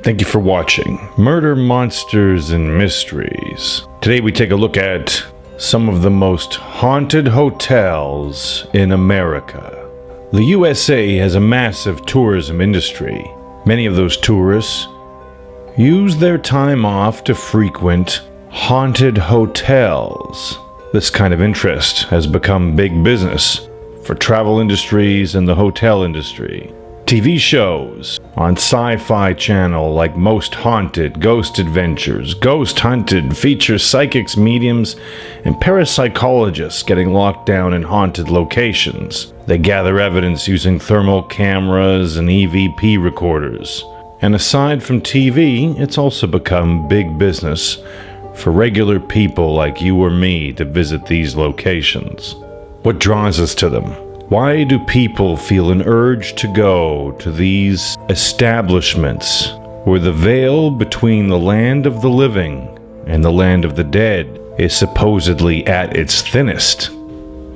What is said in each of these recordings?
Thank you for watching Murder, Monsters, and Mysteries. Today we take a look at some of the most haunted hotels in America. The USA has a massive tourism industry. Many of those tourists use their time off to frequent haunted hotels. This kind of interest has become big business for travel industries and the hotel industry. TV shows on Sci-Fi Channel like Most Haunted, Ghost Adventures, Ghost Hunted feature psychics, mediums, and parapsychologists getting locked down in haunted locations. They gather evidence using thermal cameras and EVP recorders. And aside from TV, it's also become big business for regular people like you or me to visit these locations. What draws us to them? Why do people feel an urge to go to these establishments where the veil between the land of the living and the land of the dead is supposedly at its thinnest?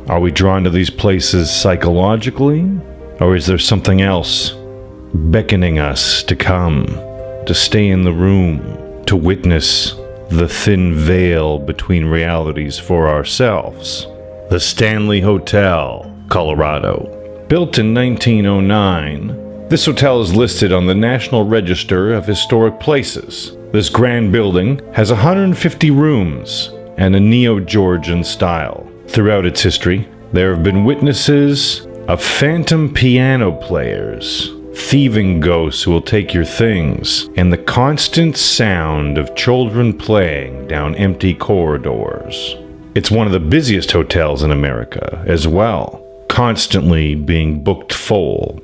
Are we drawn to these places psychologically, or is there something else beckoning us to come, to stay in the room, to witness the thin veil between realities for ourselves? The Stanley Hotel, Colorado. Built in 1909, this hotel is listed on the National Register of Historic Places. This grand building has 150 rooms and a neo-Georgian style. Throughout its history, there have been witnesses of phantom piano players, thieving ghosts who will take your things, and the constant sound of children playing down empty corridors. It's one of the busiest hotels in America as well, constantly being booked full.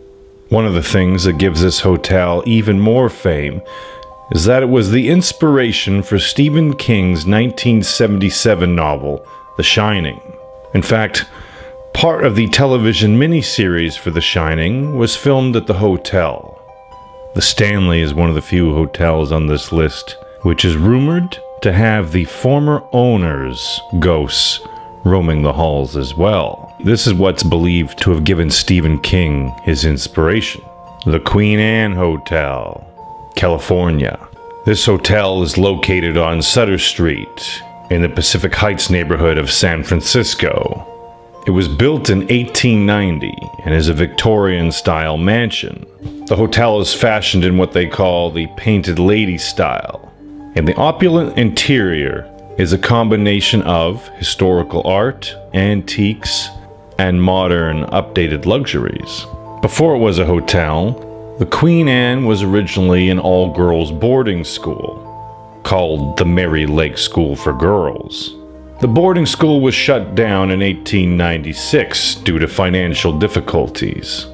One of the things that gives this hotel even more fame is that it was the inspiration for Stephen King's 1977 novel, The Shining. In fact, part of the television miniseries for The Shining was filmed at the hotel. The Stanley is one of the few hotels on this list which is rumored to have the former owner's ghosts roaming the halls as well. This is what's believed to have given Stephen King his inspiration. The Queen Anne Hotel, California. This hotel is located on Sutter Street in the Pacific Heights neighborhood of San Francisco. It was built in 1890 and is a Victorian-style mansion. The hotel is fashioned in what they call the Painted Lady style, and the opulent interior is a combination of historical art, antiques, and modern updated luxuries. Before it was a hotel, the Queen Anne was originally an all-girls boarding school called the Mary Lake School for Girls. The boarding school was shut down in 1896 due to financial difficulties.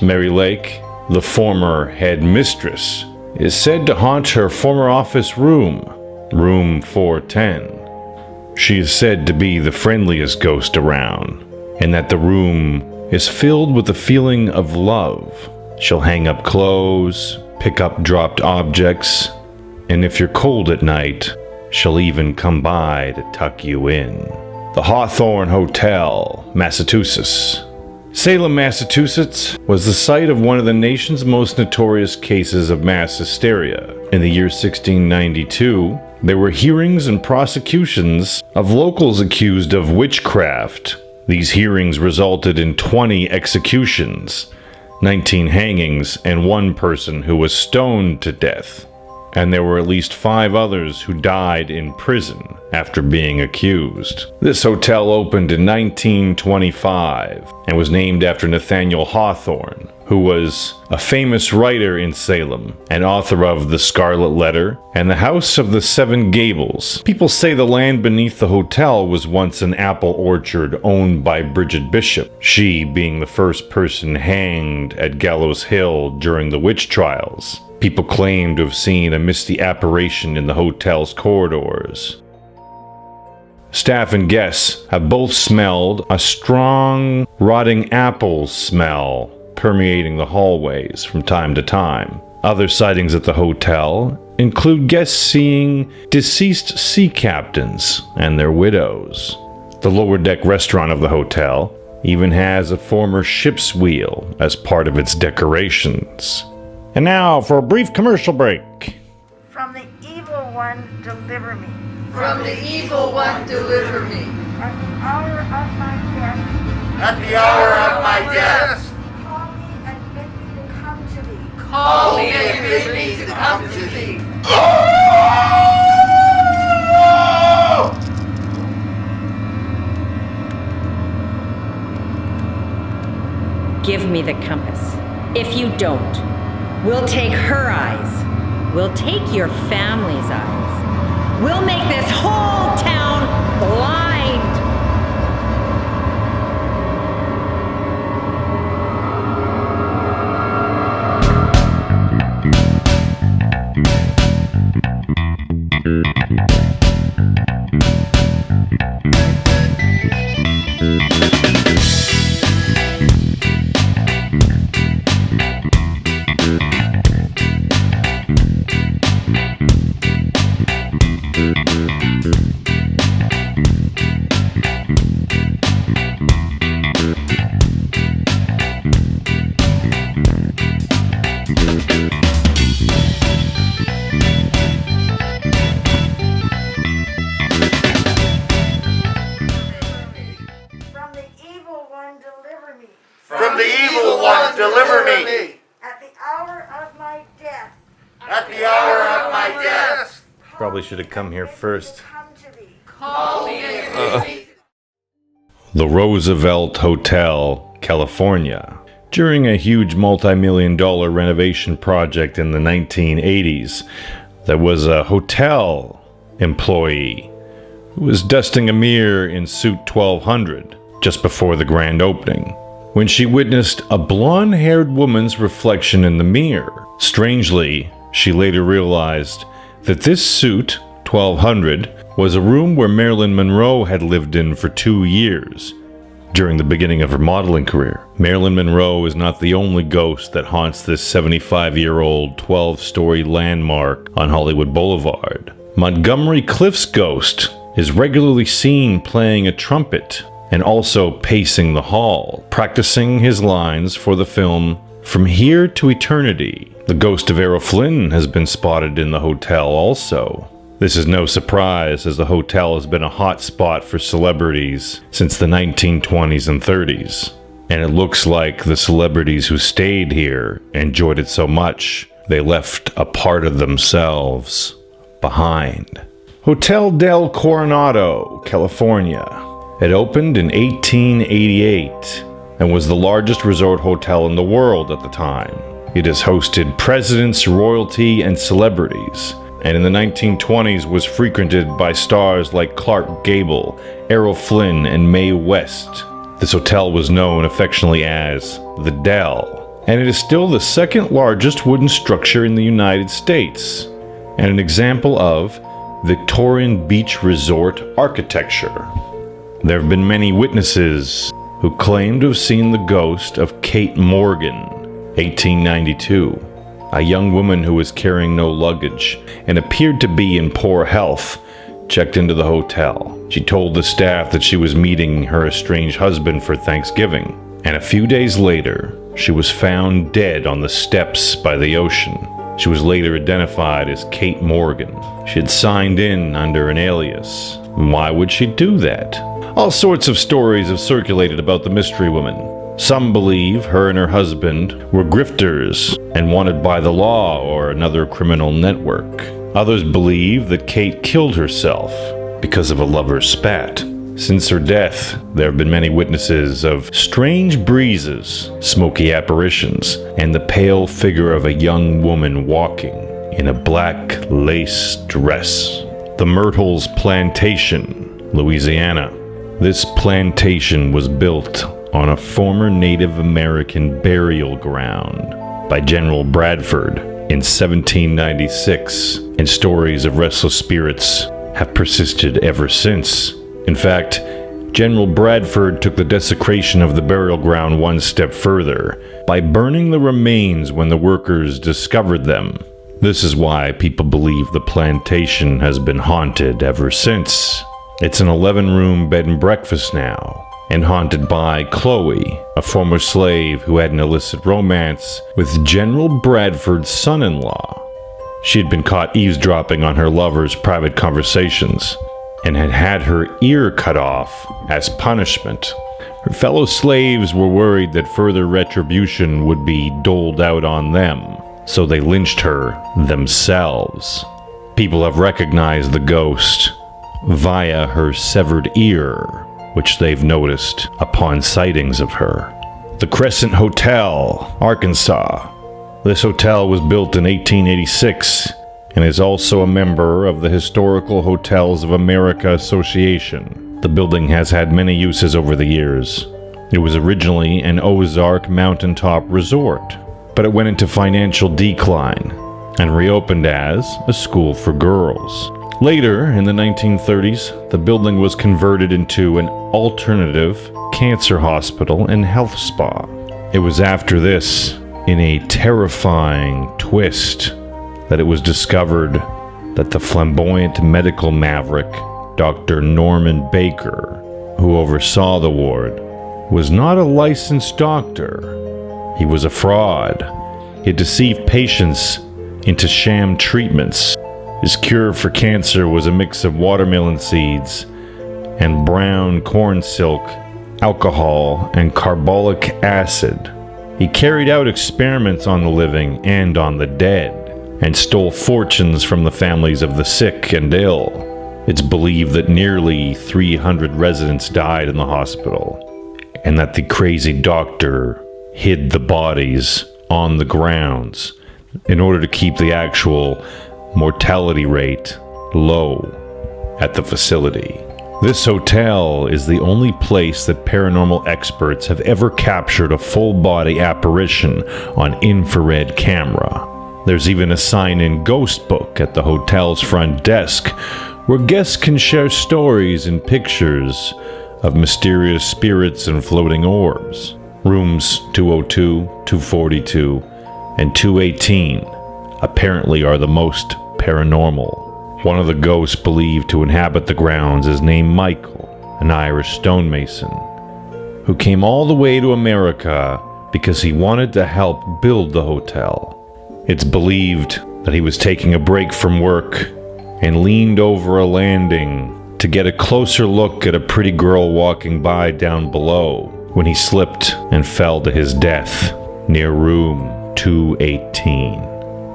Mary Lake, the former head mistress, is said to haunt her former office room, room 410. She is said to be the friendliest ghost around, and that the room is filled with a feeling of love. She'll hang up clothes, pick up dropped objects, and if you're cold at night, she'll even come by to tuck you in. The Hawthorne Hotel, Massachusetts. Salem, Massachusetts was the site of one of the nation's most notorious cases of mass hysteria. In the year 1692, there were hearings and prosecutions of locals accused of witchcraft. These hearings resulted in 20 executions, 19 hangings, and one person who was stoned to death. And there were at least 5 others who died in prison after being accused. This hotel opened in 1925 and was named after Nathaniel Hawthorne, who was a famous writer in Salem and author of The Scarlet Letter and The House of the Seven Gables. People say the land beneath the hotel was once an apple orchard owned by Bridget Bishop, she being the first person hanged at Gallows Hill during the witch trials. People claim to have seen a misty apparition in the hotel's corridors. Staff and guests have both smelled a strong, rotting apple smell permeating the hallways from time to time. Other sightings at the hotel include guests seeing deceased sea captains and their widows. The lower deck restaurant of the hotel even has a former ship's wheel as part of its decorations. And now for a brief commercial break. From the evil one, deliver me. From the evil one, deliver me. At the hour of my death, At the hour of my death, call me and bid me to come to thee. call me and bid me to come to thee. Give me the compass. If you don't, we'll take her eyes. We'll take your family's eyes. We'll make this whole town blind. From the evil one, deliver me. From the evil one, deliver me. At the hour of my death, At the hour of my death, Probably should have come here first. come to thee. call me and bid me. The Roosevelt Hotel, California. During a huge multi-million-dollar renovation project in the 1980s, there was a hotel employee who was dusting a mirror in suit 1200 just before the grand opening, when she witnessed a blonde-haired woman's reflection in the mirror. Strangely, she later realized that this suit, 1200, was a room where Marilyn Monroe had lived in for 2 years during the beginning of her modeling career. Marilyn Monroe is not the only ghost that haunts this 75-year-old 12-story landmark on Hollywood Boulevard. Montgomery Clift's ghost is regularly seen playing a trumpet and also pacing the hall, practicing his lines for the film From Here to Eternity. The ghost of Errol Flynn has been spotted in the hotel also. This is no surprise, as the hotel has been a hot spot for celebrities since the 1920s and 30s. And it looks like the celebrities who stayed here enjoyed it so much, they left a part of themselves behind. Hotel del Coronado, California. It opened in 1888 and was the largest resort hotel in the world at the time. It has hosted presidents, royalty, and celebrities, and in the 1920s was frequented by stars like Clark Gable, Errol Flynn, and Mae West. This hotel was known affectionately as the Del, and it is still the second largest wooden structure in the United States, and an example of Victorian beach resort architecture. There have been many witnesses who claim to have seen the ghost of Kate Morgan, 1892. A young woman who was carrying no luggage and appeared to be in poor health checked into the hotel. She told the staff that she was meeting her estranged husband for Thanksgiving, and a few days later, she was found dead on the steps by the ocean. She was later identified as Kate Morgan. She had signed in under an alias. Why would she do that? All sorts of stories have circulated about the mystery woman. Some believe her and her husband were grifters and wanted by the law or another criminal network. Others believe that Kate killed herself because of a lover's spat. Since her death, there have been many witnesses of strange breezes, smoky apparitions, and the pale figure of a young woman walking in a black lace dress. The Myrtles Plantation, Louisiana. This plantation was built on a former Native American burial ground by General Bradford in 1796, and stories of restless spirits have persisted ever since. In fact, General Bradford took the desecration of the burial ground one step further by burning the remains when the workers discovered them. This is why people believe the plantation has been haunted ever since. It's an 11-room bed and breakfast now, and haunted by Chloe, a former slave who had an illicit romance with General Bradford's son-in-law. She had been caught eavesdropping on her lover's private conversations and had had her ear cut off as punishment. Her fellow slaves were worried that further retribution would be doled out on them, so they lynched her themselves. People have recognized the ghost via her severed ear, which they've noticed upon sightings of her. The Crescent Hotel, Arkansas. This hotel was built in 1886 and is also a member of the Historical Hotels of America Association. The building has had many uses over the years. It was originally an Ozark mountaintop resort, but it went into financial decline and reopened as a school for girls. Later, in the 1930s, the building was converted into an alternative cancer hospital and health spa. It was after this, in a terrifying twist, that it was discovered that the flamboyant medical maverick, Dr. Norman Baker, who oversaw the ward, was not a licensed doctor. He was a fraud. He had deceived patients into sham treatments. His cure for cancer was a mix of watermelon seeds and brown corn silk, alcohol, and carbolic acid. He carried out experiments on the living and on the dead, and stole fortunes from the families of the sick and ill. It's believed that nearly 300 residents died in the hospital, and that the crazy doctor hid the bodies on the grounds in order to keep the actual mortality rate low at the facility. This hotel is the only place that paranormal experts have ever captured a full-body apparition on infrared camera. There's even a sign-in ghost book at the hotel's front desk where guests can share stories and pictures of mysterious spirits and floating orbs. Rooms 202, 242, and 218 apparently are the most paranormal. One of the ghosts believed to inhabit the grounds is named Michael, an Irish stonemason, who came all the way to America because he wanted to help build the hotel. It's believed that he was taking a break from work and leaned over a landing to get a closer look at a pretty girl walking by down below when he slipped and fell to his death near room 218.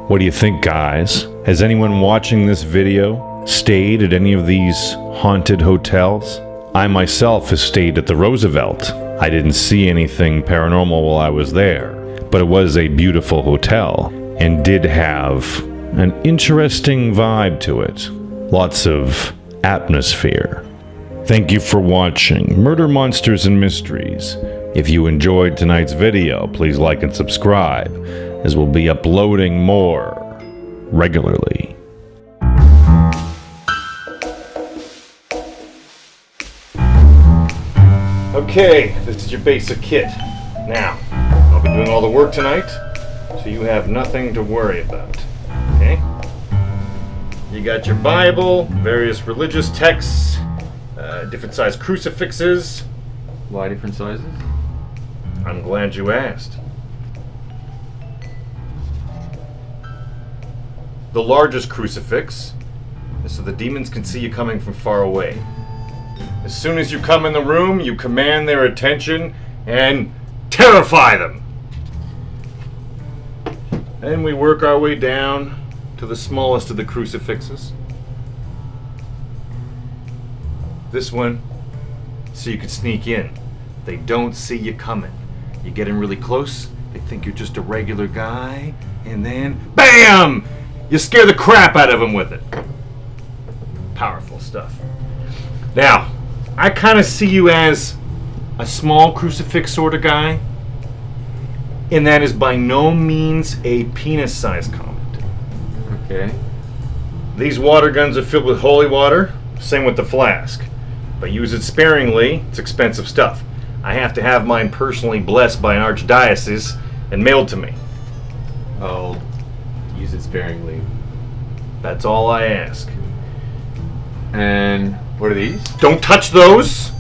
What do you think, guys? Has anyone watching this video stayed at any of these haunted hotels? I myself have stayed at the Roosevelt. I didn't see anything paranormal while I was there, but it was a beautiful hotel and did have an interesting vibe to it. Lots of atmosphere. Thank you for watching Murder, Monsters, and Mysteries. If you enjoyed tonight's video, please like and subscribe, as we'll be uploading more regularly. Okay, this is your basic kit. Now, I'll be doing all the work tonight, so you have nothing to worry about. Okay? You got your Bible, various religious texts, different size crucifixes. Why different sizes? I'm glad you asked. The largest crucifix is so the demons can see you coming from far away. As soon as you come in the room, you command their attention and terrify them. Then we work our way down to the smallest of the crucifixes. This one, so you can sneak in. They don't see you coming. You get in really close, they think you're just a regular guy, and then BAM! You scare the crap out of them with it. Powerful stuff. Now, I kind of see you as a small crucifix sort of guy, and that is by no means a penis-sized comet. Okay. These water guns are filled with holy water, same with the flask. But use it sparingly, it's expensive stuff. I have to have mine personally blessed by an archdiocese and mailed to me. I'll use it sparingly. That's all I ask. And what are these? Don't touch those!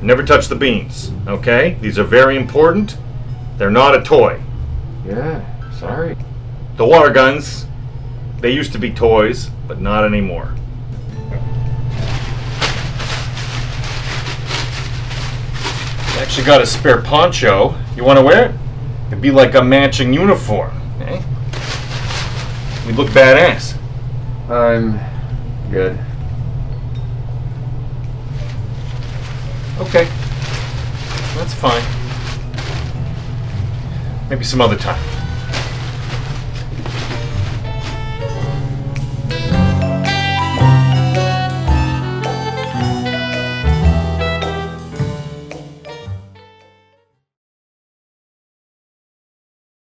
Never touch the beans, okay? These are very important. They're not a toy. Yeah, sorry. The water guns, they used to be toys, but not anymore. I actually got a spare poncho. You want to wear it? It'd be like a matching uniform, eh? We'd look badass. I'm good. Okay. That's fine. Maybe some other time.